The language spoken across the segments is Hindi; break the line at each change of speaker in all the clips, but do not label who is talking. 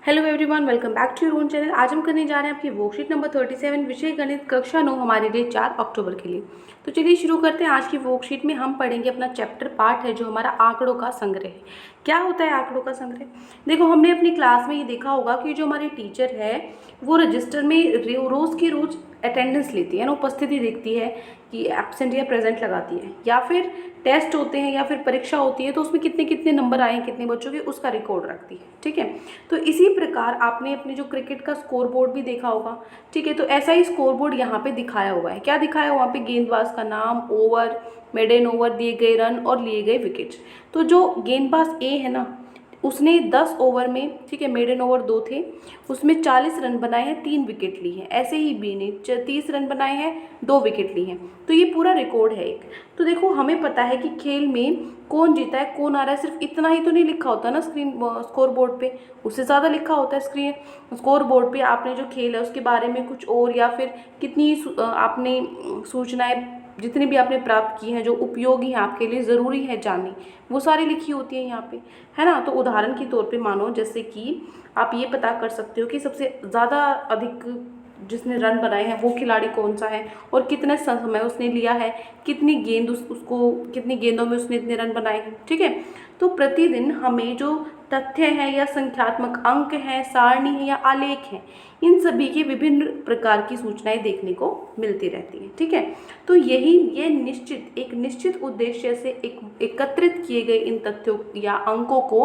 Hello everyone, welcome back to your own channel. आज हम करने जा रहे हैं आपकी वर्कशीट नंबर 37 विषय गणित कक्षा 9 हमारे लिए 4 अक्टूबर के लिए। तो चलिए शुरू करते हैं। आज की वर्कशीट में हम पढ़ेंगे अपना चैप्टर पार्ट है जो हमारा आंकड़ों का संग्रह है। क्या होता है आंकड़ों का संग्रह? देखो, हमने अपनी क्लास में ये देखा होगा कि जो हमारी टीचर है वो रजिस्टर में रोज़ की रोज़ अटेंडेंस लेती है ना, उपस्थिति देखती है कि एब्सेंट या प्रेजेंट लगाती है, या फिर टेस्ट होते हैं या फिर परीक्षा होती है तो उसमें कितने कितने नंबर आए हैं कितने बच्चों के, उसका रिकॉर्ड रखती है। ठीक है, तो इसी प्रकार आपने अपने जो क्रिकेट का स्कोर बोर्ड भी देखा होगा। ठीक है, तो ऐसा ही स्कोर बोर्ड यहाँ पे दिखाया हुआ है। क्या दिखाया हुआ? वहाँ पे गेंदबाज का नाम, ओवर, मेडन ओवर, दिए गए रन और लिए गए विकेट्स। तो जो गेंदबाज ए है ना, उसने 10 ओवर में, ठीक है, मेडन ओवर 2 थे, उसमें 40 रन बनाए हैं, 3 विकेट ली हैं। ऐसे ही बी ने 30 रन बनाए हैं, 2 विकेट ली हैं। तो ये पूरा रिकॉर्ड है एक। तो देखो, हमें पता है कि खेल में कौन जीता है कौन आ रहा है, सिर्फ इतना ही तो नहीं लिखा होता ना स्कोर बोर्ड पे, उससे ज़्यादा लिखा होता है स्कोर बोर्ड पे। आपने जो खेल है उसके बारे में कुछ और, या फिर कितनी आपने सूचनाएं जितनी भी आपने प्राप्त की हैं जो उपयोगी हैं आपके लिए, ज़रूरी है जाननी, वो सारी लिखी होती है यहाँ पे, है ना। तो उदाहरण के तौर पे मानो, जैसे कि आप ये पता कर सकते हो कि सबसे ज़्यादा अधिक जिसने रन बनाए हैं वो खिलाड़ी कौन सा है और कितने समय उसने लिया है, कितनी गेंद उसको कितनी गेंदों में उसने इतने रन बनाए हैं। ठीक है, तो प्रतिदिन हमें जो तथ्य हैं या संख्यात्मक अंक हैं, सारणी है या आलेख हैं, इन सभी की विभिन्न प्रकार की सूचनाएं देखने को मिलती रहती हैं। ठीक है, तो ये एक निश्चित उद्देश्य से एकत्रित किए गए इन तथ्यों या अंकों को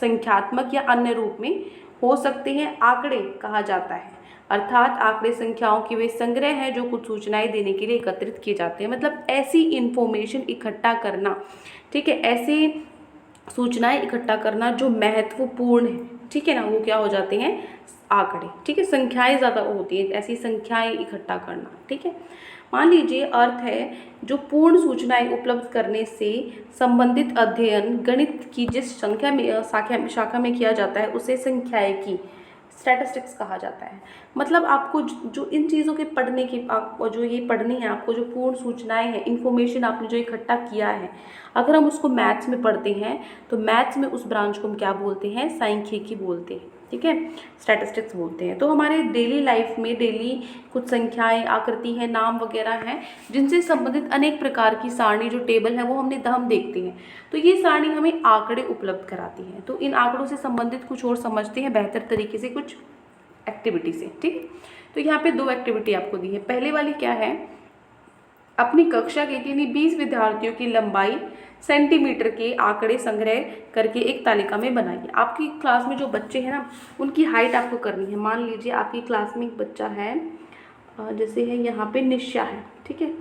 संख्यात्मक या अन्य रूप में हो सकते हैं आंकड़े कहा जाता है। अर्थात आंकड़े संख्याओं की वे संग्रह हैं जो कुछ सूचनाएं देने के लिए एकत्रित किए जाते हैं। मतलब ऐसी इंफॉर्मेशन इकट्ठा करना, ठीक है, ऐसे सूचनाएं इकट्ठा करना जो महत्वपूर्ण है, ठीक है ना, वो क्या हो जाते हैं? आंकड़े। ठीक है, संख्याएं ज़्यादा होती हैं, ऐसी संख्याएं इकट्ठा करना। ठीक है, मान लीजिए अर्थ है जो पूर्ण सूचनाएं उपलब्ध करने से संबंधित अध्ययन गणित की जिस संख्या में शाखा में किया जाता है उसे संख्यायिकी स्टैटिस्टिक्स कहा जाता है। मतलब आपको जो इन चीज़ों के पढ़ने की, आपको जो ये पढ़नी है, आपको जो पूर्ण सूचनाएं हैं, इन्फॉर्मेशन आपने जो इकट्ठा किया है, अगर हम उसको मैथ्स में पढ़ते हैं तो मैथ्स में उस ब्रांच को हम क्या बोलते हैं? सांख्यिकी बोलते हैं। ठीक है, स्टैटिस्टिक्स बोलते हैं। तो हमारे डेली लाइफ में डेली कुछ संख्याएं, आकृति हैं, नाम वगैरह हैं, जिनसे संबंधित अनेक प्रकार की सारणी जो टेबल है वो हम देखते हैं। तो ये सारणी हमें आंकड़े उपलब्ध कराती है। तो इन आंकड़ों से संबंधित कुछ और समझते हैं बेहतर तरीके से, कुछ एक्टिविटी से। ठीक है, तो यहाँ पे 2 एक्टिविटी आपको दी है। पहले वाली क्या है? अपनी कक्षा के किन्हीं 20 विद्यार्थियों की लंबाई सेंटीमीटर के आंकड़े संग्रह करके एक तालिका में बनाइए। आपकी क्लास में जो बच्चे हैं ना, उनकी हाइट आपको करनी है। मान लीजिए आपकी क्लास में एक बच्चा है, जैसे है यहाँ पे निशा है। ठीक है,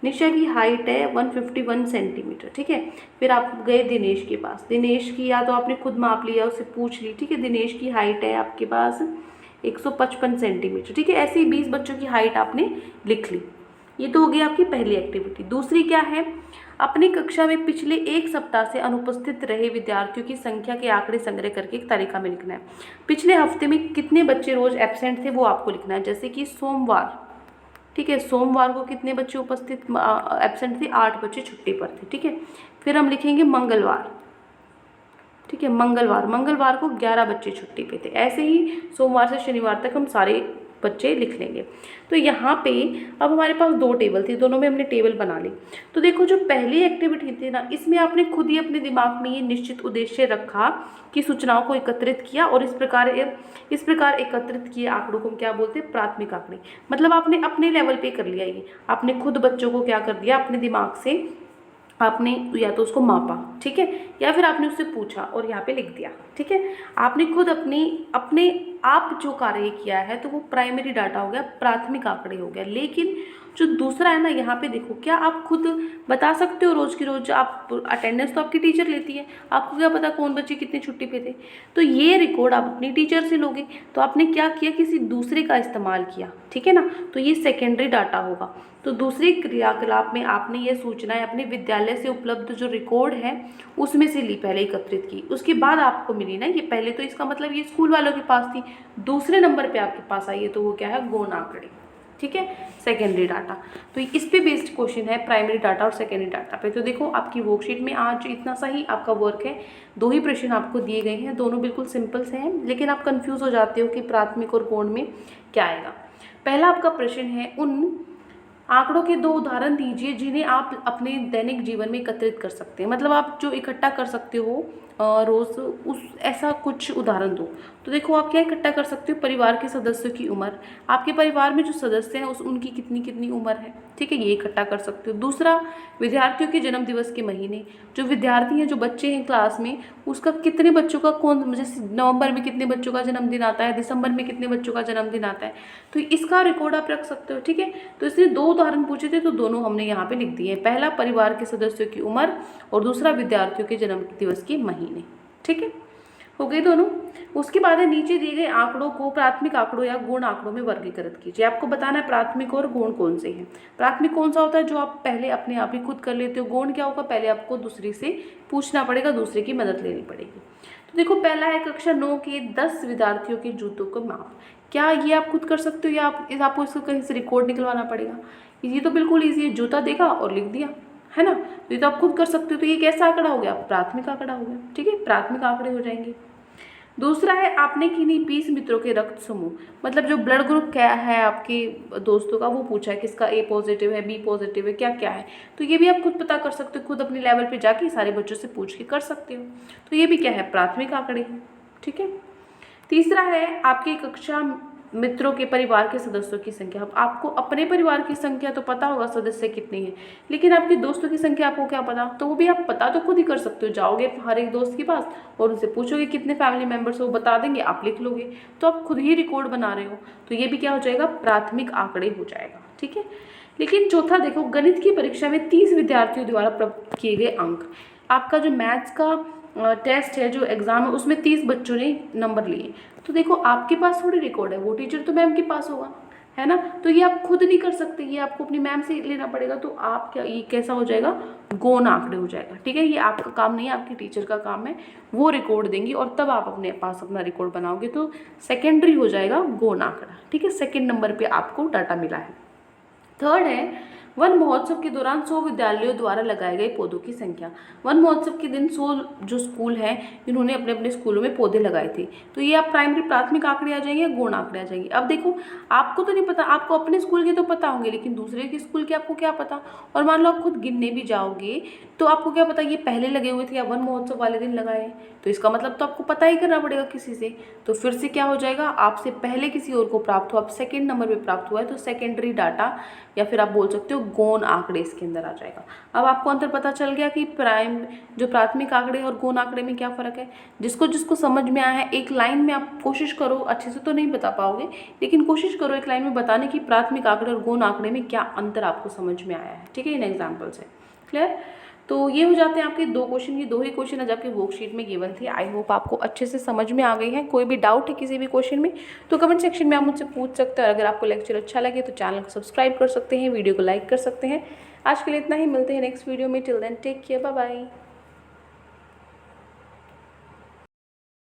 निशा की हाइट है 151 सेंटीमीटर। ठीक है, फिर आप गए दिनेश के पास, दिनेश की या तो आपने खुद माप लिया, उससे पूछ ली। ठीक है, दिनेश की हाइट है आपके पास 155 सेंटीमीटर। ठीक है, ऐसे ही 20 बच्चों की हाइट आपने लिख ली। ये तो हो गई आपकी पहली एक्टिविटी। दूसरी क्या है? अपनी कक्षा में पिछले 1 सप्ताह से अनुपस्थित रहे विद्यार्थियों की संख्या के आंकड़े संग्रह करके एक तालिका में लिखना है। पिछले हफ्ते में कितने बच्चे रोज एब्सेंट थे वो आपको लिखना है। जैसे कि सोमवार, ठीक है, सोमवार को कितने बच्चे उपस्थित एब्सेंट थे? 8 बच्चे छुट्टी पर थे। ठीक है, फिर हम लिखेंगे मंगलवार। ठीक है, मंगलवार को 11 बच्चे छुट्टी पे थे। ऐसे ही सोमवार से शनिवार तक हम सारे बच्चे लिख लेंगे। तो यहाँ पे अब हमारे पास 2 टेबल थी, दोनों में हमने टेबल बना ली। तो देखो, जो पहली एक्टिविटी थी ना, इसमें आपने खुद ही अपने दिमाग में ये निश्चित उद्देश्य रखा कि सूचनाओं को एकत्रित किया, और इस प्रकार एकत्रित किए आंकड़ों को हम क्या बोलते हैं? प्राथमिक आंकड़े। मतलब आपने अपने लेवल पे कर लिया ये, आपने खुद बच्चों को क्या कर दिया, अपने दिमाग से आपने या तो उसको मापा, ठीक है, या फिर आपने उससे पूछा और यहाँ पे लिख दिया। ठीक है, आपने खुद अपने आप जो कार्य किया है तो वो प्राइमरी डाटा हो गया, प्राथमिक आंकड़े हो गया। लेकिन जो दूसरा है ना, यहाँ पे देखो, क्या आप खुद बता सकते हो रोज की रोज? आप अटेंडेंस तो आपकी टीचर लेती है, आपको क्या पता कौन बच्चे कितने छुट्टी पे थे? तो ये रिकॉर्ड आप अपनी टीचर से लोगे। तो आपने क्या किया? किसी दूसरे का इस्तेमाल किया। ठीक है ना, तो ये सेकेंडरी डाटा होगा। तो दूसरे क्रियाकलाप में आपने ये सूचनाएं अपने विद्यालय से उपलब्ध जो रिकॉर्ड है उसमें से ली, पहले एकत्रित की, उसके बाद आपको मिली ना ये। पहले तो इसका मतलब ये स्कूल वालों के पास थी, दूसरे नंबर पे आपके पास आई है, तो वो क्या है? गौण आंकड़े। ठीक है, सेकेंडरी डाटा। तो इस पे बेस्ड क्वेश्चन है प्राइमरी डाटा और सेकेंडरी डाटा पे। तो देखो आपकी वर्कशीट में आज इतना सा ही आपका वर्क है, 2 ही प्रश्न आपको दिए गए हैं, दोनों बिल्कुल सिंपल से हैं, लेकिन आप कंफ्यूज हो जाते हो कि प्राथमिक और गौण में क्या आएगा। पहला आपका प्रश्न है, उन आंकड़ों के 2 उदाहरण दीजिए जिन्हें आप अपने दैनिक जीवन में एकत्रित कर सकते हैं। मतलब आप जो इकट्ठा कर सकते हो रोज़, उस ऐसा कुछ उदाहरण दो। तो देखो आप क्या इकट्ठा कर सकते हो, परिवार के सदस्यों की उम्र, आपके परिवार में जो सदस्य हैं उनकी कितनी कितनी उम्र है, ठीक है, ये इकट्ठा कर सकते हो। दूसरा, विद्यार्थियों के जन्म दिवस के महीने, जो विद्यार्थी हैं, जो बच्चे हैं क्लास में, उसका कितने बच्चों का कौन, जैसे नवंबर में कितने बच्चों का जन्मदिन आता है, दिसंबर में कितने बच्चों का जन्मदिन आता है, तो इसका रिकॉर्ड आप रख सकते हो। ठीक है, तो इसने 2 उदाहरण पूछे थे, तो दोनों हमने यहाँ पे लिख दिए हैं। पहला परिवार के सदस्यों की उम्र और दूसरा विद्यार्थियों के जन्म दिवस के महीने। ठीक है, हो गई दोनों। उसके बाद है, नीचे दिए गए आंकड़ों को प्राथमिक आंकड़ों या गौण आंकड़ों में वर्गीकृत कीजिए। आपको बताना है प्राथमिक और गौण कौन से हैं। प्राथमिक कौन सा होता है, जो आप पहले अपने आप ही खुद कर लेते हो। गौण क्या होगा, पहले आपको दूसरे से पूछना पड़ेगा, दूसरे की मदद लेनी पड़ेगी। तो देखो पहला है, कक्षा 9 के 10 विद्यार्थियों के जूतों का माप। क्या ये आप खुद कर सकते हो या आपको इसको कहीं से रिकॉर्ड निकलवाना पड़ेगा? ये तो बिल्कुल ईजी है, जूता देखा और लिख दिया, है ना। तो ये तो आप खुद कर सकते हो। तो ये कैसा आंकड़ा हो गया, प्राथमिक आंकड़ा हो गया। ठीक है, प्राथमिक आंकड़े हो जाएंगे। दूसरा है, आपने किन्हीं 20 मित्रों के रक्त समूह, मतलब जो ब्लड ग्रुप क्या है आपके दोस्तों का, वो पूछा है किसका ए पॉजिटिव है, बी पॉजिटिव है, क्या क्या है। तो ये भी आप खुद पता कर सकते हो, खुद अपने लेवल पे जाके सारे बच्चों से पूछ के कर सकते हो। तो ये भी क्या है, प्राथमिक आंकड़े हैं। ठीक है, तीसरा है, आपकी कक्षा मित्रों के परिवार के सदस्यों की संख्या। आपको अपने परिवार की संख्या तो पता होगा सदस्य कितने हैं, लेकिन आपके दोस्तों की संख्या आपको क्या पता, तो वो भी आप पता तो खुद ही कर सकते हो। जाओगे हर एक दोस्त के पास और उनसे पूछोगे कितने फैमिली मेम्बर्स, वो बता देंगे, आप लिख लोगे, तो आप खुद ही रिकॉर्ड बना रहे हो। तो ये भी क्या हो जाएगा, प्राथमिक आंकड़े हो जाएगा। ठीक है, लेकिन चौथा देखो, गणित की परीक्षा में 30 विद्यार्थियों द्वारा प्राप्त किए गए अंक। आपका जो मैथ्स का टेस्ट है, जो एग्ज़ाम है, उसमें 30 बच्चों ने नंबर लिए। तो देखो आपके पास थोड़ी रिकॉर्ड है, वो टीचर तो मैम के पास होगा, है ना। तो ये आप खुद नहीं कर सकते, ये आपको अपनी मैम से लेना पड़ेगा। तो आप क्या, ये कैसा हो जाएगा, गौण आंकड़े हो जाएगा। ठीक है, ये आपका काम नहीं है, आपकी टीचर का काम है, वो रिकॉर्ड देंगी और तब आप अपने पास अपना रिकॉर्ड बनाओगे। तो सेकेंडरी हो जाएगा गौण आंकड़ा। ठीक है, सेकेंड नंबर पर आपको डाटा मिला है। थर्ड है, वन महोत्सव के दौरान 100 विद्यालयों द्वारा लगाए गए पौधों की संख्या। वन महोत्सव के दिन 100 जो स्कूल हैं, इन्होंने अपने अपने स्कूलों में पौधे लगाए थे। तो ये आप प्राइमरी प्राथमिक आंकड़े आ जाएंगे, गौण आंकड़े आ जाएंगे। अब देखो आपको तो नहीं पता, आपको अपने स्कूल के तो पता होंगे, लेकिन दूसरे के स्कूल के आपको क्या पता। और मान लो आप खुद गिनने भी जाओगे तो आपको क्या पता ये पहले लगे हुए थे या वन महोत्सव वाले दिन लगाए, तो इसका मतलब तो आपको पता ही करना पड़ेगा किसी से। तो फिर से क्या हो जाएगा, आपसे पहले किसी और को प्राप्त हुआ, अब सेकेंड नंबर पर प्राप्त हुआ है, तो सेकेंडरी डाटा या फिर आप बोल सकते हो गौण आंकड़े इसके अंदर आ जाएगा। अब आपको अंतर पता चल गया कि जो प्राथमिक आंकड़े और गौण आंकड़े में क्या फ़र्क है। जिसको जिसको समझ में आया है, एक लाइन में आप कोशिश करो, अच्छे से तो नहीं बता पाओगे, लेकिन कोशिश करो एक लाइन में बताने की प्राथमिक आंकड़े और गौण आंकड़े में क्या अंतर आपको समझ में आया है। ठीक है, इन एग्जाम्पल से क्लियर। तो ये हो जाते हैं आपके 2 क्वेश्चन, ये 2 ही क्वेश्चन आज आपके वर्कशीट में गिवन थे। आई होप आपको अच्छे से समझ में आ गई है। कोई भी डाउट है किसी भी क्वेश्चन में तो कमेंट सेक्शन में आप मुझसे पूछ सकते हो। और अगर आपको लेक्चर अच्छा लगे तो चैनल को सब्सक्राइब कर सकते हैं, वीडियो को लाइक कर सकते हैं। आज के लिए इतना ही, मिलते हैं नेक्स्ट वीडियो में। Till then take care, bye bye.